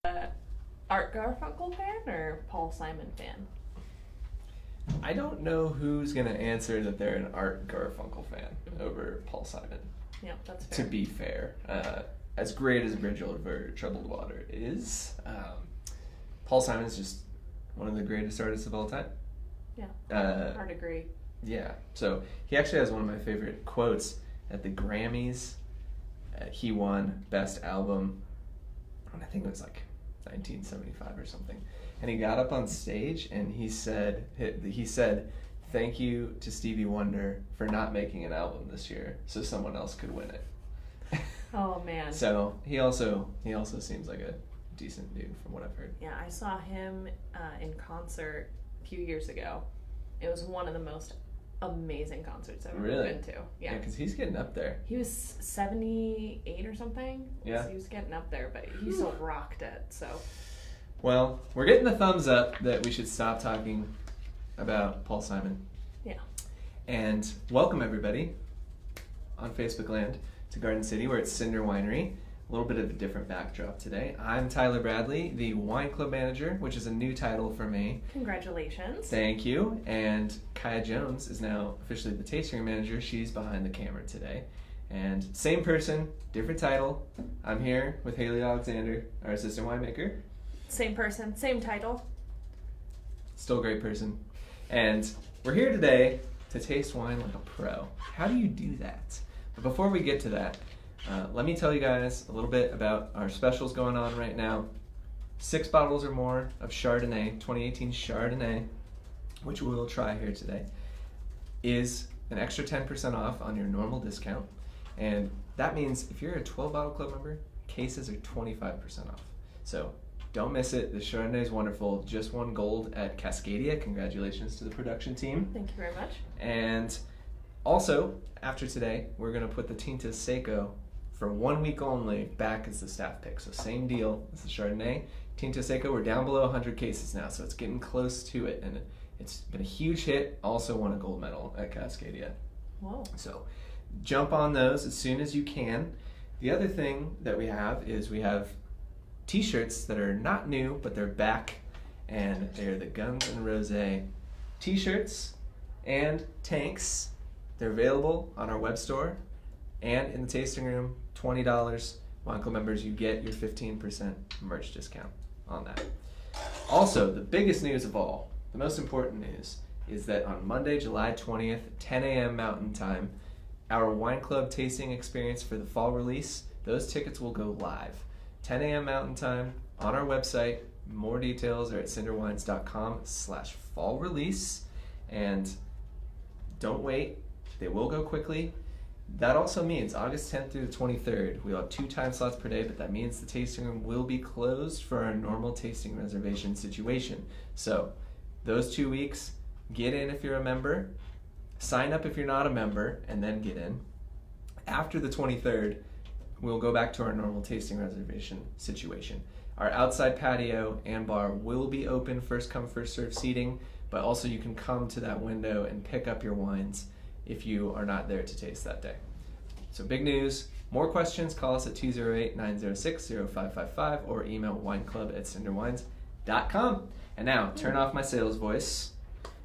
Art Garfunkel fan or Paul Simon fan? I don't know who's going to answer that they're an Art Garfunkel fan over Paul Simon. Yeah, that's fair. To be fair, as great as Bridge Over Troubled Water is, Paul Simon's just one of the greatest artists of all time. Yeah, hard to agree. Yeah, so he actually has one of my favorite quotes at the Grammys. He won Best Album, and I think it was like 1975 or something. And he got up on stage and he said, "Thank you to Stevie Wonder for not making an album this year, so someone else could win it." Oh man. So he also seems like a decent dude from what I've heard. Yeah, I saw him in concert a few years ago. It was one of the most amazing concerts I've ever been to. Yeah, because he's getting up there. He was 78 or something. Yeah. So he was getting up there, but he still rocked it. So. Well, we're getting the thumbs up that we should stop talking about Paul Simon. Yeah. And welcome everybody on Facebook land to Garden City. We're at Cinder Winery. A little bit of a different backdrop today. I'm Tyler Bradley, the wine club manager, which is a new title for me. Congratulations. Thank you. And Kaya Jones is now officially the tasting room manager. She's behind the camera today. And same person, different title. I'm here with Haley Alexander, our assistant winemaker. Same person, same title. Still a great person. And we're here today to taste wine like a pro. How do you do that? But before we get to that, let me tell you guys a little bit about our specials going on right now. 6 bottles or more of Chardonnay, 2018 Chardonnay, which we will try here today, is an extra 10% off on your normal discount. And that means if you're a 12 bottle club member, cases are 25% off. So don't miss it. The Chardonnay is wonderful. Just won gold at Cascadia. Congratulations to the production team. Thank you very much. And also, after today, we're going to put the Tinta Seco for 1 week only back as the staff pick. So same deal as the Chardonnay. Tinta Seco, we're down below 100 cases now, so it's getting close to it. And it's been a huge hit. Also won a gold medal at Cascadia. Whoa. So jump on those as soon as you can. The other thing that we have is we have t-shirts that are not new, but they're back, and they're the Guns N' Rosé t-shirts and tanks. They're available on our web store and in the tasting room. $20. Wine Club members, you get your 15% merch discount on that. Also, the biggest news of all, the most important news, is that on Monday, July 20th, 10 a.m. Mountain Time, our Wine Club tasting experience for the fall release, those tickets will go live. 10 a.m. Mountain Time on our website. More details are at cinderwines.com/fall release. And don't wait, they will go quickly. That also means August 10th through the 23rd, we'll have 2 time slots per day, but that means the tasting room will be closed for our normal tasting reservation situation. So those 2 weeks, get in if you're a member, sign up if you're not a member, and then get in. After the 23rd, we'll go back to our normal tasting reservation situation. Our outside patio and bar will be open, first come, first serve seating, but also you can come to that window and pick up your wines if you are not there to taste that day. So big news. More questions, call us at 208-906-0555 or email wineclub@cinderwines.com. And now, turn off my sales voice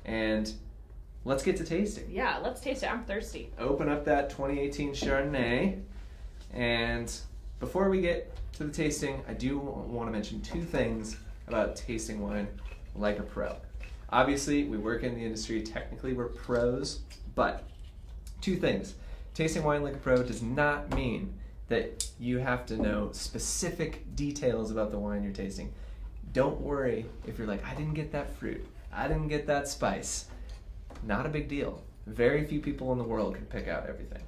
and let's get to tasting. Yeah, let's taste it. I'm thirsty. Open up that 2018 Chardonnay. And before we get to the tasting, I do want to mention 2 things about tasting wine like a pro. Obviously, we work in the industry. Technically, we're pros. But 2 things. Tasting wine like a pro does not mean that you have to know specific details about the wine you're tasting. Don't worry if you're like, I didn't get that fruit. I didn't get that spice. Not a big deal. Very few people in the world can pick out everything.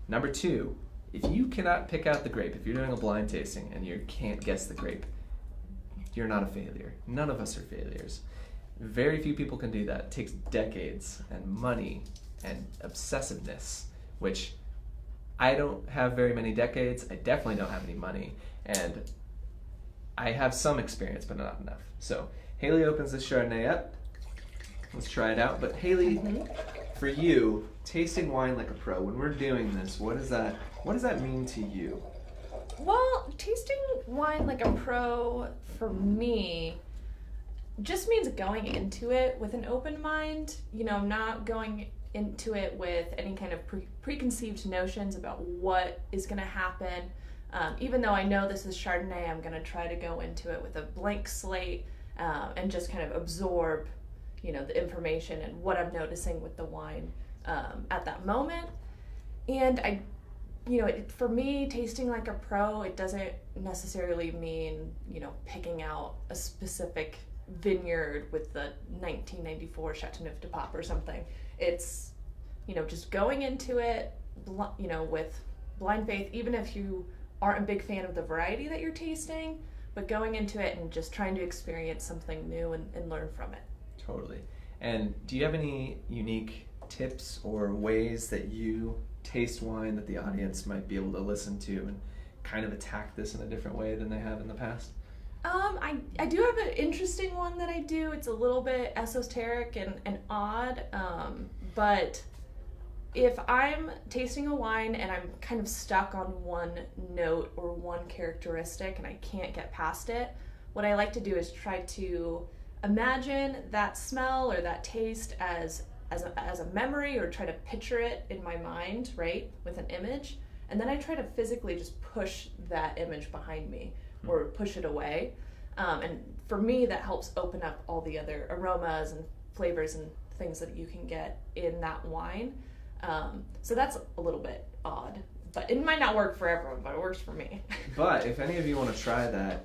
Number 2, if you cannot pick out the grape, if you're doing a blind tasting and you can't guess the grape, you're not a failure. None of us are failures. Very few people can do that. It takes decades and money and obsessiveness, which I don't have very many decades. I definitely don't have any money. And I have some experience, but not enough. So Haley opens this Chardonnay up. Let's try it out. But Haley, for you, tasting wine like a pro, when we're doing this, what does that mean to you? Well, tasting wine like a pro for me just means going into it with an open mind, not going into it with any kind of preconceived notions about what is going to happen. Even though I know this is Chardonnay, I'm going to try to go into it with a blank slate and just kind of absorb, the information and what I'm noticing with the wine at that moment. And for me, tasting like a pro, it doesn't necessarily mean, picking out a specific vineyard with the 1994 Chateauneuf du Pape or something. It's, just going into it, with blind faith, even if you aren't a big fan of the variety that you're tasting, but going into it and just trying to experience something new and learn from it. Totally. And do you have any unique tips or ways that you taste wine that the audience might be able to listen to and kind of attack this in a different way than they have in the past? I do have an interesting one that I do. It's a little bit esoteric and odd, but if I'm tasting a wine and I'm kind of stuck on one note or one characteristic and I can't get past it, what I like to do is try to imagine that smell or that taste as a memory, or try to picture it in my mind, right, with an image. And then I try to physically just push that image behind me or push it away. And for me, that helps open up all the other aromas and flavors and things that you can get in that wine. So that's a little bit odd, but it might not work for everyone, but it works for me. But if any of you want to try that,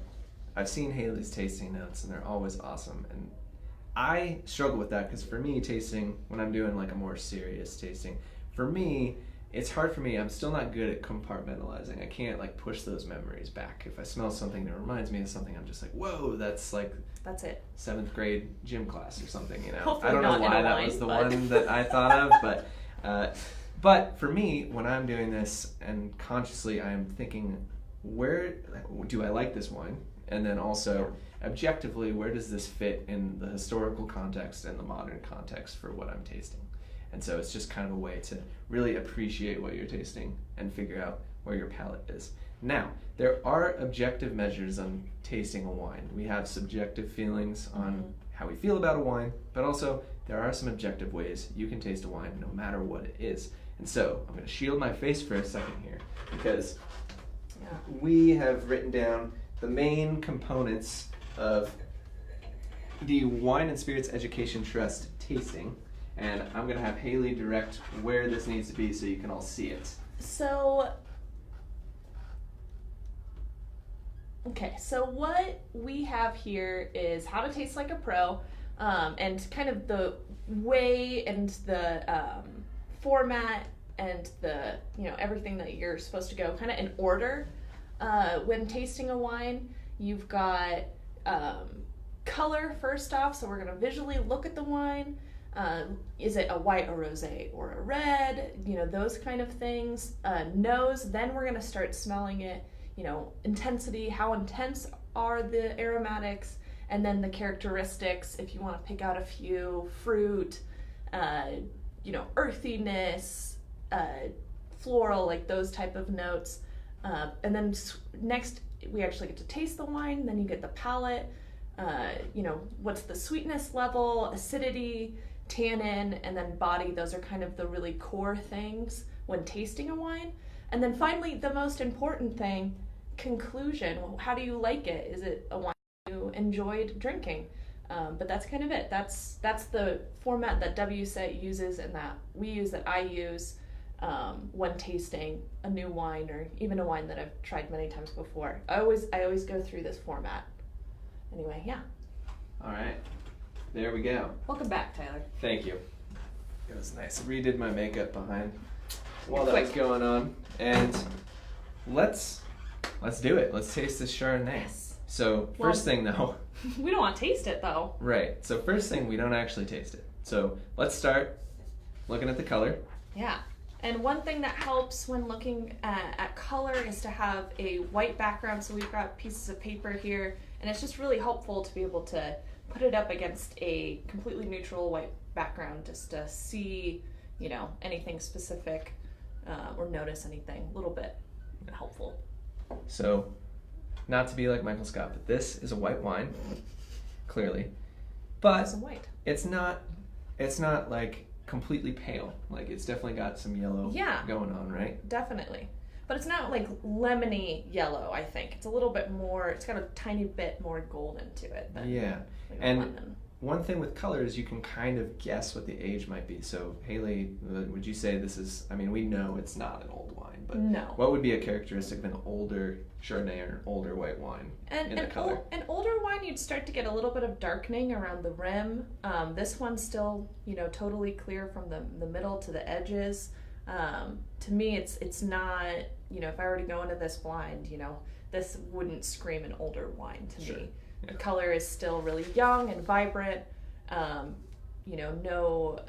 I've seen Haley's tasting notes and they're always awesome. And I struggle with that because for me, tasting, when I'm doing like a more serious tasting, for me, it's hard for me. I'm still not good at compartmentalizing. I can't like push those memories back. If I smell something that reminds me of something, I'm just like, whoa, that's it. 7th grade gym class or something, Hopefully I don't know not why in a that wine, was the but... one that I thought of, but for me, when I'm doing this and consciously I'm thinking, where do I like this wine? And then also, objectively, where does this fit in the historical context and the modern context for what I'm tasting? And so it's just kind of a way to really appreciate what you're tasting and figure out where your palate is. Now, there are objective measures on tasting a wine. We have subjective feelings on how we feel about a wine, but also there are some objective ways you can taste a wine no matter what it is. And so I'm going to shield my face for a second here because we have written down the main components of the Wine and Spirits Education Trust tasting. And I'm going to have Haley direct where this needs to be so you can all see it. So what we have here is how to taste like a pro, and kind of the way and the format and the, everything that you're supposed to go kind of in order. When tasting a wine, you've got color first off, so we're going to visually look at the wine. Is it a white, a rosé, or a red? Those kind of things. Nose, then we're going to start smelling it. Intensity, how intense are the aromatics, and then the characteristics, if you want to pick out a few, fruit, earthiness, floral, like those type of notes. And then next, we actually get to taste the wine, then you get the palate, what's the sweetness level, acidity, tannin, and then body. Those are kind of the really core things when tasting a wine. And then finally, the most important thing, conclusion. How do you like it? Is it a wine you enjoyed drinking? But that's kind of it. That's the format that WSET uses and that we use, that I use when tasting a new wine or even a wine that I've tried many times before. I always go through this format. Anyway, yeah. All right. There we go. Welcome back, Tyler. Thank you. It was nice. I redid my makeup behind while that was going on. And let's do it. Let's taste this Chardonnay. Yes. So first thing though. We don't want to taste it though. Right. So first thing, we don't actually taste it. So let's start looking at the color. Yeah. And one thing that helps when looking at color is to have a white background. So we've got pieces of paper here, and it's just really helpful to be able to put it up against a completely neutral white background just to see, anything specific or notice anything. A little bit helpful. So, not to be like Michael Scott, but this is a white wine, clearly. But Some white. it's not like completely pale. Like it's definitely got some yellow Yeah. going on, right? Definitely. But it's not like lemony yellow, I think. It's a little bit more, it's got a tiny bit more golden to it than Yeah. like a And lemon. one thing with colors, you can kind of guess what the age might be. So, Haley, would you say this is, I mean, we know it's not an old wine, but No. what would be a characteristic of an older Chardonnay or an older white wine in the color? An older wine, you'd start to get a little bit of darkening around the rim. This one's still, totally clear from the middle to the edges. To me, it's not, if I were to go into this blind, this wouldn't scream an older wine to Sure. me. Yeah. The color is still really young and vibrant. No,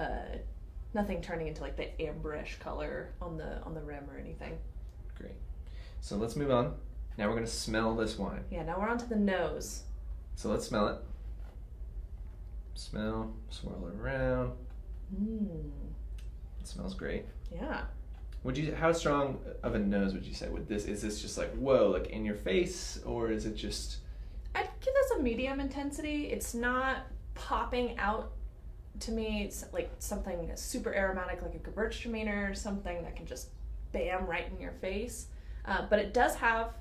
nothing turning into like the amberish color on the rim or anything. Great. So let's move on. Now we're going to smell this wine. Yeah, now we're on to the nose. So let's smell it. Smell, swirl it around. It smells great. Yeah. How strong of a nose would you say? Is this just like, whoa, like in your face, or is it just... I'd give this a medium intensity. It's not popping out to me. It's like something super aromatic, like a Gewürztraminer, or something that can just bam right in your face. But it does have,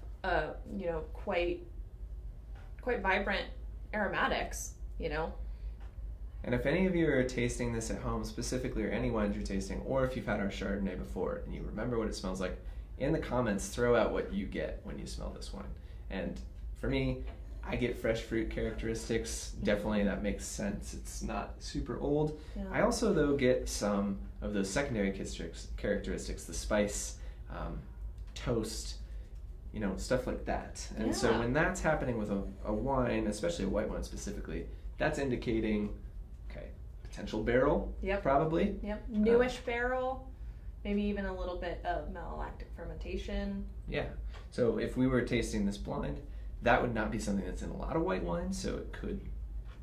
quite vibrant aromatics. And if any of you are tasting this at home specifically, or any wines you're tasting, or if you've had our Chardonnay before and you remember what it smells like, in the comments, throw out what you get when you smell this wine. And for me, I get fresh fruit characteristics. Definitely that makes sense. It's not super old. Yeah. I also, though, get some of those secondary characteristics, the spice, toast, stuff like that. And so Yeah. when that's happening with a wine, especially a white wine specifically, that's indicating, okay, potential barrel, Yep. probably. Yep. Newish barrel. Maybe even a little bit of malolactic fermentation. Yeah. So if we were tasting this blind, that would not be something that's in a lot of white wines, so it could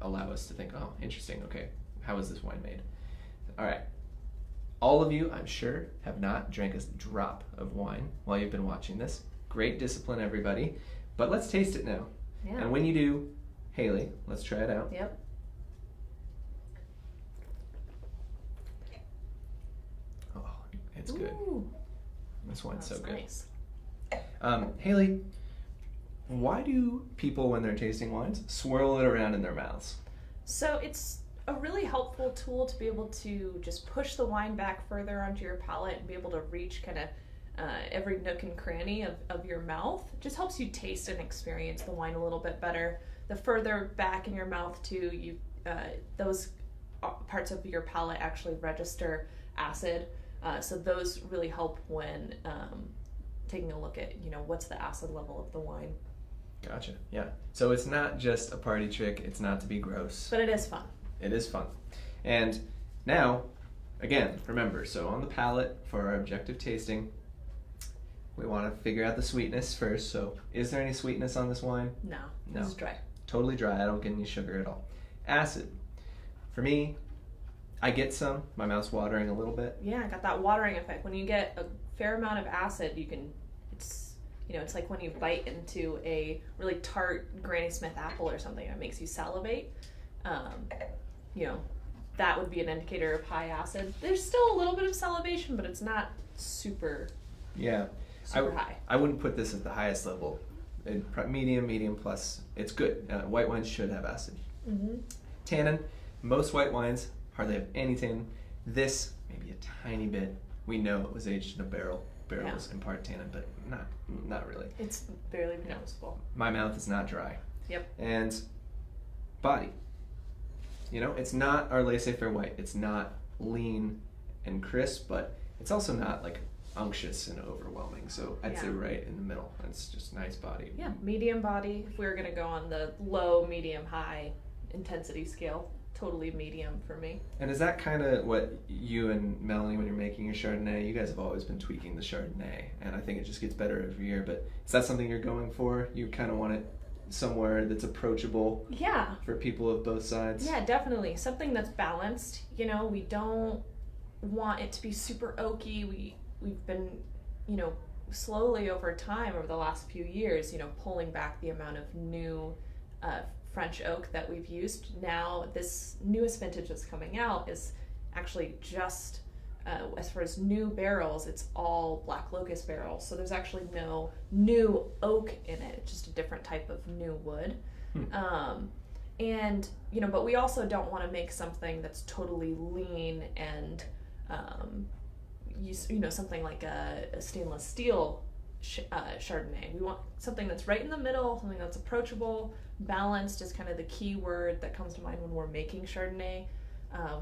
allow us to think, oh, interesting, okay, how is this wine made? All right. All of you, I'm sure, have not drank a drop of wine while you've been watching this. Great discipline, everybody. But let's taste it now. Yeah. And when you do, Haley, let's try it out. Yep. Oh, it's good. Ooh, This wine's so that's good. nice. Haley, why do people, when they're tasting wines, swirl it around in their mouths? So it's a really helpful tool to be able to just push the wine back further onto your palate and be able to reach kind of every nook and cranny of your mouth. It just helps you taste and experience the wine a little bit better. The further back in your mouth too, you those parts of your palate actually register acid. So those really help when taking a look at, what's the acid level of the wine. Gotcha, yeah. So it's not just a party trick, it's not to be gross. But it is fun. It is fun. And now, again, remember, so on the palate for our objective tasting, we want to figure out the sweetness first. So is there any sweetness on this wine? No, No. this is dry. Totally dry, I don't get any sugar at all. Acid. For me, I get some, my mouth's watering a little bit. Yeah, I got that watering effect. When you get a fair amount of acid, it's like when you bite into a really tart Granny Smith apple or something that makes you salivate. That would be an indicator of high acid. There's still a little bit of salivation, but it's not super Yeah. high. I wouldn't put this at the highest level. Medium plus. It's good. White wines should have acid. Mm-hmm. Tannin. Most white wines hardly have any tannin. This, maybe a tiny bit. We know it was aged in a barrel. Barrels impart tannin, but not really. It's barely noticeable. My mouth is not dry. Yep. And body. It's not our laissez-faire white. It's not lean and crisp, but it's also not like unctuous and overwhelming. So I'd say right in the middle. It's just nice body. Yeah, medium body. If we were going to go on the low, medium, high intensity scale, totally medium for me. And is that kind of what you and Melanie, when you're making your Chardonnay, you guys have always been tweaking the Chardonnay, and I think it just gets better every year, but is that something you're going for? You kind of want it somewhere that's approachable for people of both sides? Yeah, definitely. Something that's balanced. We don't want it to be super oaky. We've been, slowly over time, over the last few years, you know, pulling back the amount of new French oak that we've used. Now, this newest vintage that's coming out is actually just, as far as new barrels, it's all black locust barrels. So there's actually no new oak in it. It's just a different type of new wood. And, you know, but we also don't want to make something that's totally lean and, you know, something like a stainless steel Chardonnay. We want something that's right in the middle, something that's approachable. Balanced is kind of the key word that comes to mind when we're making Chardonnay.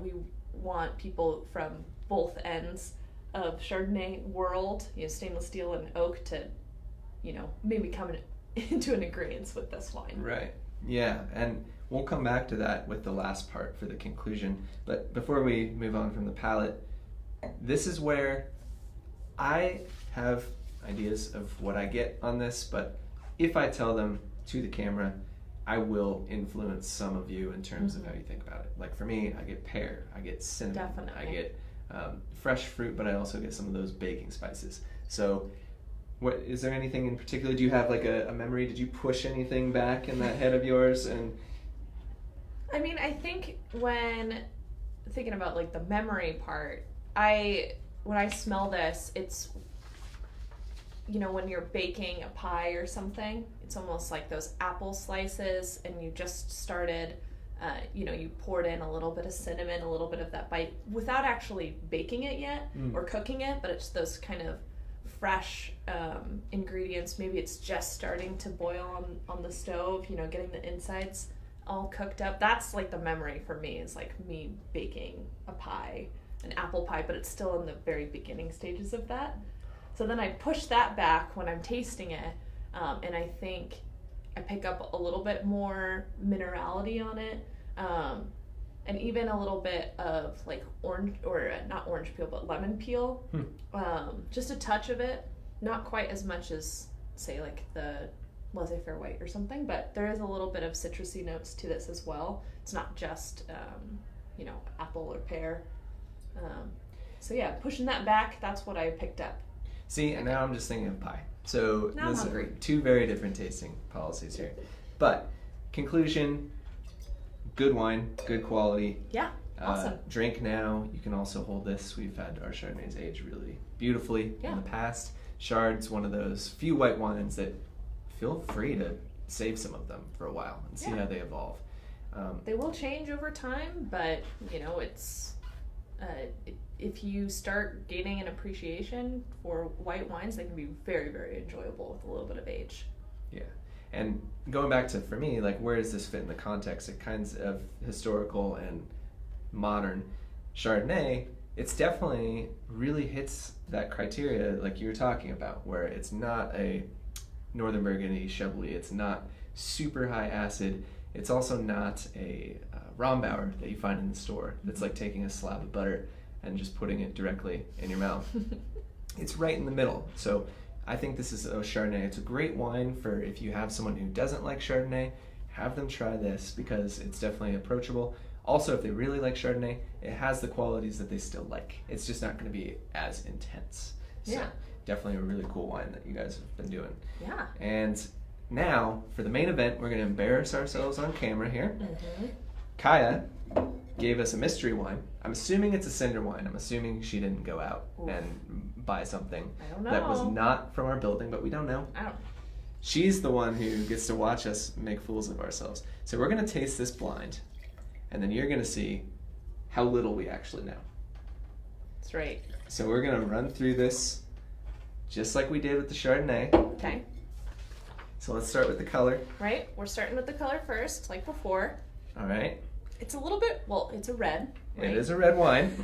We want people from both ends of Chardonnay world, you know, stainless steel and oak, to, you know, maybe come into an agreement with this wine. Right. Yeah, and we'll come back to that with the last part for the conclusion. But before we move on from the palate, this is where I have ideas of what I get on this, but if I tell them to the camera, I will influence some of you in terms of how you think about it. Like for me, I get pear, I get cinnamon, Definitely. I get fresh fruit, but I also get some of those baking spices. So what is there anything in particular? Do you have like a memory? Did you push anything back in that head of yours? And I mean, I think when thinking about like the memory part, when I smell this, it's, you know, when you're baking a pie or something, it's almost like those apple slices and you just started, you know, you poured in a little bit of cinnamon, a little bit of that bite without actually baking it yet or cooking it, but it's those kind of fresh ingredients. Maybe it's just starting to boil on the stove, you know, getting the insides all cooked up. That's like the memory for me, is like me baking a pie, an apple pie, but it's still in the very beginning stages of that. So then I push that back when I'm tasting it, and I think I pick up a little bit more minerality on it, and even a little bit of like orange, or not orange peel, but lemon peel. Just a touch of it, not quite as much as, say, like the Laissez-Faire White or something, but there is a little bit of citrusy notes to this as well. It's not just, you know, apple or pear. So yeah, pushing that back, that's what I picked up. see, and now I'm just thinking of pie. So Now I'm those are hungry. two very different tasting policies here. But conclusion, good wine, good quality. Yeah, awesome. Drink now. You can also hold this. We've had our Chardonnays age really beautifully in the past. Chard's one of those few white wines that feel free to save some of them for a while and see how they evolve. They will change over time, but, you know, it's if you start gaining an appreciation for white wines, they can be very, very enjoyable with a little bit of age. Yeah. And going back to, for me, like, where does this fit in the context of kinds of historical and modern Chardonnay? It's definitely really hits that criteria like you were talking about, where it's not a Northern Burgundy Chablis, it's not super high acid, it's also not a Rombauer that you find in the store that's like taking a slab of butter and just putting it directly in your mouth. It's right in the middle. So I think this is a Chardonnay. It's a great wine for if you have someone who doesn't like Chardonnay, have them try this because it's definitely approachable. Also, if they really like Chardonnay, it has the qualities that they still like. It's just not going to be as intense. So definitely a really cool wine that you guys have been doing. Yeah. And now, for the main event, we're going to embarrass ourselves on camera here. Mm-hmm. Kaya gave us a mystery wine. I'm assuming it's a cinder wine. I'm assuming she didn't go out and buy something I don't know. that was not from our building, but we don't know. I don't. She's the one who gets to watch us make fools of ourselves. So we're going to taste this blind, and then you're going to see how little we actually know. That's right. So we're going to run through this just like we did with the Chardonnay. Okay. So let's start with the color. Right. We're starting with the color first, like before. All right. It's a little bit, well, it's a red. Right? It is a red wine.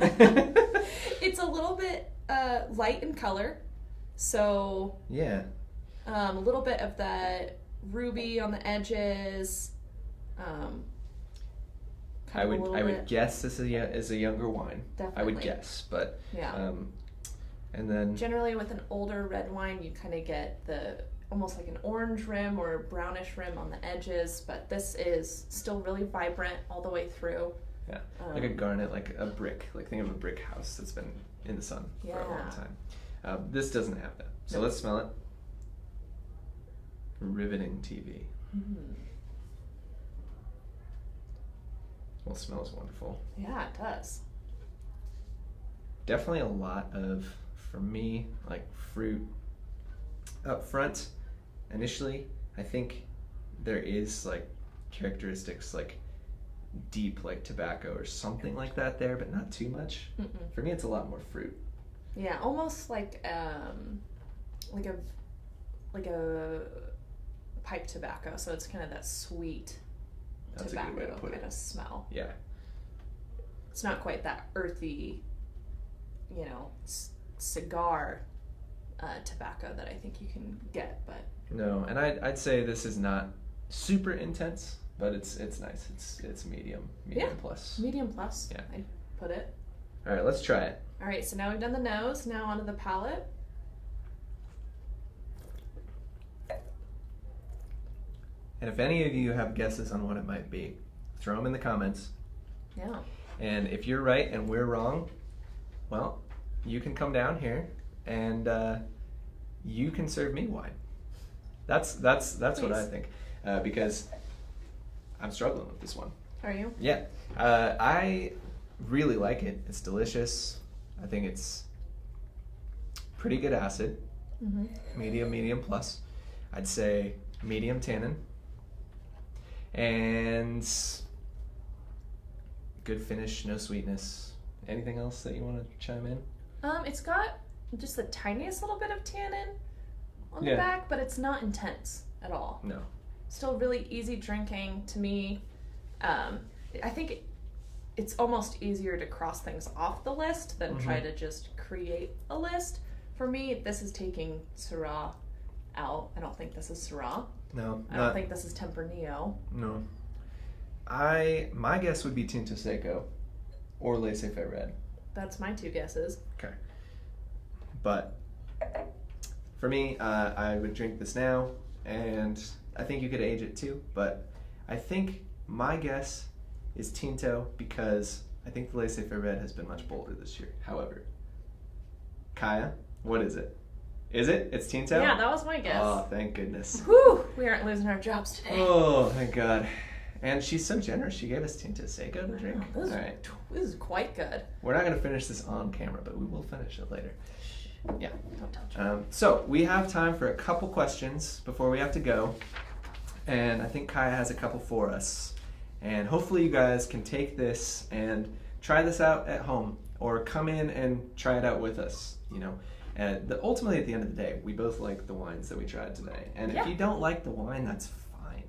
It's a little bit light in color. So Yeah. a little bit of that ruby on the edges. I would guess this is a younger wine. Definitely. I would guess, but Yeah. and then Generally, with an older red wine, you kind of get the almost like an orange rim or brownish rim on the edges, but this is still really vibrant all the way through. like a garnet, like a brick. Like think of a brick house that's been in the sun for a long Yeah. time. This doesn't have that. So Nope. let's smell it. Riveting TV. Well, it smells wonderful. Yeah, it does. Definitely a lot of, for me, like fruit up front. Initially, I think there is like characteristics like deep like tobacco or something like that there, but not too much. Mm-mm. For me, it's a lot more fruit. Yeah, almost like a pipe tobacco. So it's kind of that sweet That's a tobacco good way to put kind it. of smell. Yeah. It's not quite that earthy, cigar tobacco that I think you can get, but No, and I'd say this is not super intense, but it's nice. It's medium plus. medium plus. Yeah. I'd put it. All right, let's try it. All right, so now we've done the nose. Now onto the palate. And if any of you have guesses on what it might be, throw them in the comments. Yeah. And if you're right and we're wrong, well, you can come down here and you can serve me wine. That's what I Please. think, because I'm struggling with this one. Are you? Yeah, I really like it. It's delicious. I think it's pretty good acid. Mm-hmm. Medium plus. I'd say medium tannin. And good finish, no sweetness. Anything else that you want to chime in? It's got just the tiniest little bit of tannin on Yeah. the back, but it's not intense at all. No. Still really easy drinking to me. I think it's almost easier to cross things off the list than try to just create a list. For me, this is taking Syrah out. I don't think this is Syrah. No. I don't think this is Tempranillo. No. My guess would be Tinto Seco or Laissez-Faire Red. That's my two guesses. Okay. But for me, I would drink this now, and I think you could age it too, but I think my guess is Tinto because I think the Laissez-Faire Red has been much bolder this year. However, Kaya, what is it? Is it? It's Tinto? Yeah, that was my guess. Oh, thank goodness. Whew, we aren't losing our jobs today. Oh, thank God. And she's so generous. She gave us Tinto Seco to drink. This is, All right. this is quite good. We're not going to finish this on camera, but we will finish it later. Yeah. Don't tell Joe. So we have time for a couple questions before we have to go. And I think Kaya has a couple for us. And hopefully you guys can take this and try this out at home or come in and try it out with us, And ultimately, at the end of the day, we both like the wines that we tried today. And Yeah. if you don't like the wine, that's fine.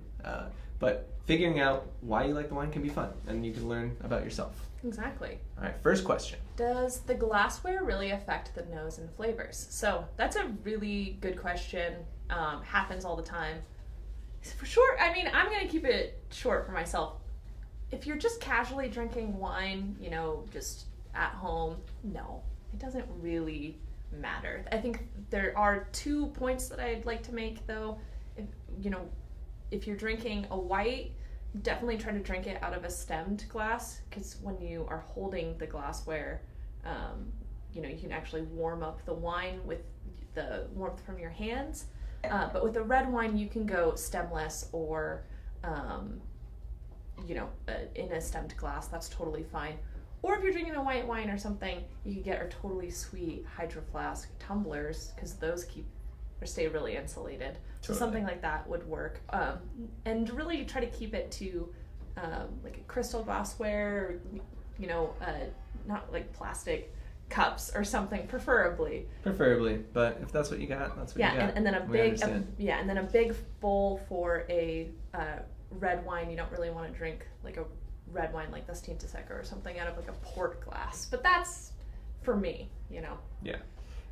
But figuring out why you like the wine can be fun, and you can learn about yourself. Exactly. All right, first question. Does the glassware really affect the nose and flavors? So that's a really good question. Happens all the time. For sure, I mean, I'm going to keep it short for myself. If you're just casually drinking wine, just at home, no, it doesn't really matter. I think there are 2 points that I'd like to make, though. If you're drinking a white, definitely try to drink it out of a stemmed glass, because when you are holding the glassware, you can actually warm up the wine with the warmth from your hands. But with a red wine, you can go stemless or, in a stemmed glass. That's totally fine. Or if you're drinking a white wine or something, you could get our totally sweet Hydro Flask tumblers, because those stay really insulated. So Totally. something like that would work. And really try to keep it to like a crystal glassware, not like plastic cups or something, preferably. Preferably, but if that's what you got, that's what Yeah, you got. and then We understand. and then a big bowl for a red wine. You don't really want to drink like a red wine like this Tinto Seco or something out of like a port glass. But that's for me, Yeah.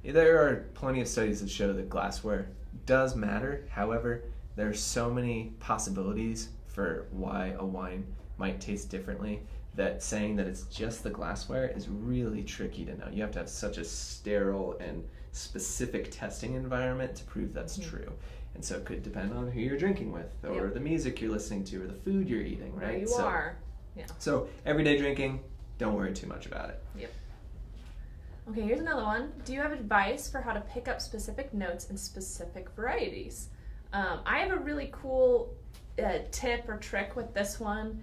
There are plenty of studies that show that glassware does matter. However, there are so many possibilities for why a wine might taste differently that saying that it's just the glassware is really tricky to know. You have to have such a sterile and specific testing environment to prove that's true. And so it could depend on who you're drinking with, or Yep. the music you're listening to, or the food you're eating, right? There you so, are. Yeah. So everyday drinking, don't worry too much about it. Yep. Okay, here's another one. Do you have advice for how to pick up specific notes in specific varieties? I have a really cool tip or trick with this one.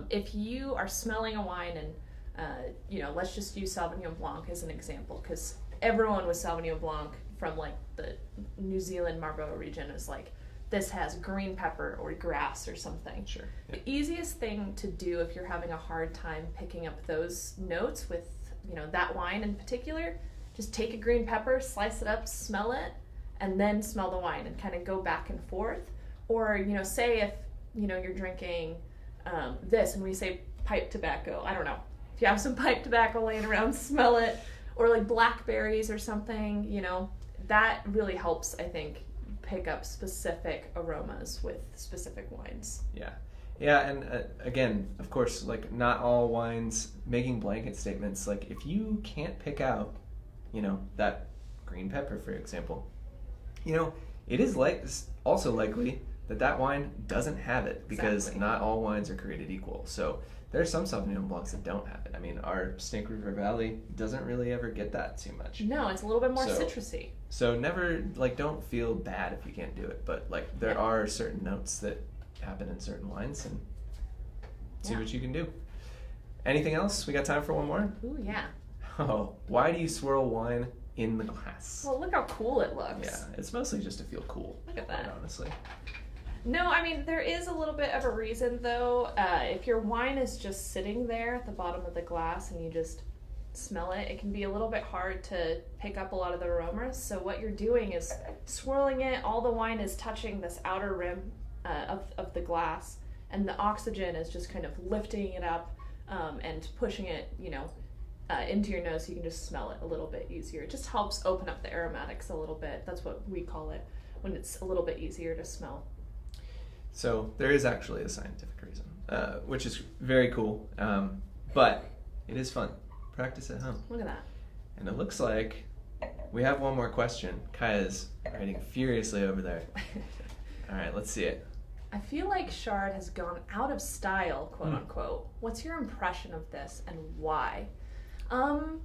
If you are smelling a wine and, let's just use Sauvignon Blanc as an example, because everyone with Sauvignon Blanc from like the New Zealand Marlborough region is like, this has green pepper or grass or something. Sure. Yeah. The easiest thing to do if you're having a hard time picking up those notes with, that wine in particular, just take a green pepper, slice it up, smell it, and then smell the wine and kind of go back and forth. Or, say if, you're drinking this and we say pipe tobacco, I don't know. If you have some pipe tobacco laying around, smell it. Or like blackberries or something, that really helps, I think, pick up specific aromas with specific wines. Yeah. Yeah, and again, of course, like not all wines making blanket statements. Like if you can't pick out, that green pepper, for example, it is also likely that wine doesn't have it because Exactly. not all wines are created equal. So there are some Sauvignon Blancs that don't have it. I mean, our Snake River Valley doesn't really ever get that too much. No, it's a little bit more So- citrusy. So never, don't feel bad if you can't do it. But, there Yeah. are certain notes that happen in certain wines, and see Yeah. what you can do. Anything else? We got time for one more? Ooh, yeah. Oh, why do you swirl wine in the glass? Well, look how cool it looks. Yeah, it's mostly just to feel cool. Look at that. quite honestly. No, I mean, there is a little bit of a reason, though. If your wine is just sitting there at the bottom of the glass and you just smell it, it can be a little bit hard to pick up a lot of the aromas. So what you're doing is swirling it. All the wine is touching this outer rim of the glass, and the oxygen is just kind of lifting it up and pushing it, into your nose so you can just smell it a little bit easier. It just helps open up the aromatics a little bit. That's what we call it, when it's a little bit easier to smell. So there is actually a scientific reason, which is very cool, but it is fun. Practice at home. Look at that. And it looks like we have one more question. Kaya's writing furiously over there. All right, let's see it. I feel like Chard has gone out of style, quote unquote. What's your impression of this and why? Do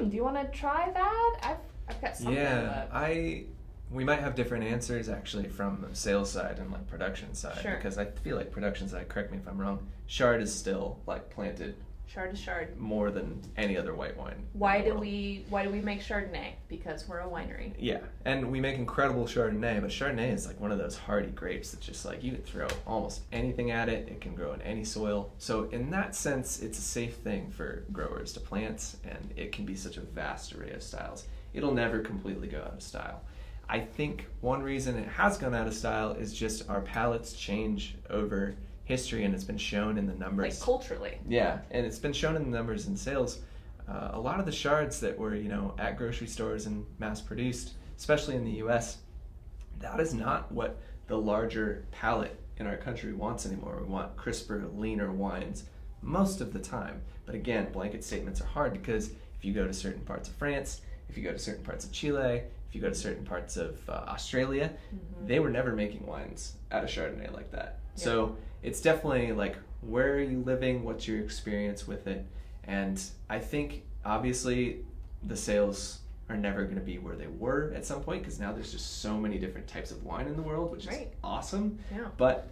you want to try that? I've got something. Yeah, But... we might have different answers actually from the sales side and production side. Sure. Because I feel like production side, correct me if I'm wrong, Chard is still planted Chard is Chard. more than any other white wine. in Why the do world. we make Chardonnay? Because we're a winery. Yeah, and we make incredible Chardonnay, but Chardonnay is one of those hardy grapes that's just you can throw almost anything at it. It can grow in any soil. So in that sense, it's a safe thing for growers to plant, and it can be such a vast array of styles. It'll never completely go out of style. I think one reason it has gone out of style is just our palates change over history, and it's been shown in the numbers. Culturally. Yeah, and it's been shown in the numbers in sales. A lot of the Chards that were, at grocery stores and mass-produced, especially in the U.S., that is not what the larger palate in our country wants anymore. We want crisper, leaner wines most of the time. But again, blanket statements are hard because if you go to certain parts of France, if you go to certain parts of Chile, if you go to certain parts of Australia, they were never making wines out of Chardonnay like that. Yeah. So it's definitely where are you living, what's your experience with it, and I think obviously the sales are never going to be where they were at some point because now there's just so many different types of wine in the world, which is Right. awesome, Yeah. but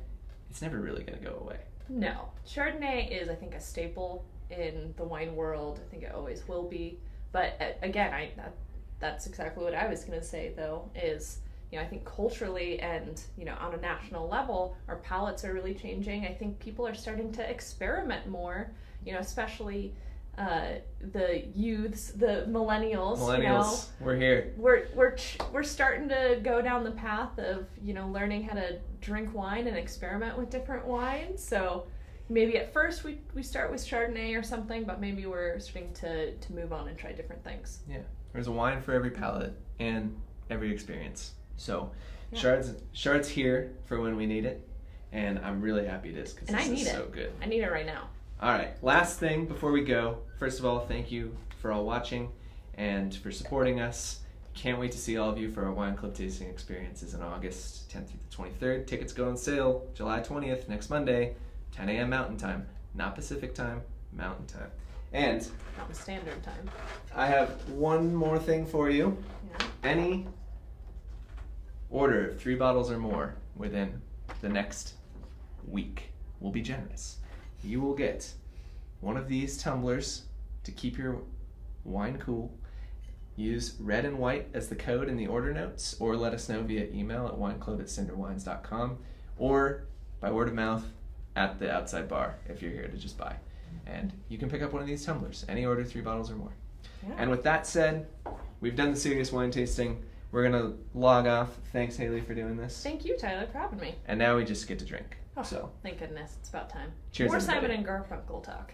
it's never really going to go away. No. Chardonnay is, I think, a staple in the wine world. I think it always will be. But again, that's exactly what I was going to say, though, is, I think culturally and, on a national level, our palates are really changing. I think people are starting to experiment more, especially the youths, the millennials. Millennials, we're here. We're starting to go down the path of learning how to drink wine and experiment with different wines. So maybe at first we start with Chardonnay or something, but maybe we're starting to move on and try different things. Yeah, there's a wine for every palate and every experience. So Yeah. Chard's here for when we need it, and I'm really happy it is because And this I need is it. so good. I need it right now. All right, last thing before we go. First of all, thank you for all watching and for supporting us. Can't wait to see all of you for our wine club tasting experiences in August 10th through the 23rd. Tickets go on sale July 20th, next Monday, 10 a.m. Mountain Time. Not Pacific Time, Mountain Time. And Mountain Standard Time. I have one more thing for you. Yeah. Any order of 3 bottles or more within the next week will be generous. You will get one of these tumblers to keep your wine cool. Use red and white as the code in the order notes, or let us know via email at wineclub@cinderwines.com, or by word of mouth at the outside bar if you're here to just buy. And you can pick up one of these tumblers, any order 3 bottles or more. Yeah. And with that said, we've done the serious wine tasting. We're gonna log off. Thanks, Haley, for doing this. Thank you, Tyler, for having me. And now we just get to drink. Oh, So thank goodness. It's about time. cheers, More everybody. Simon and Garfunkel talk.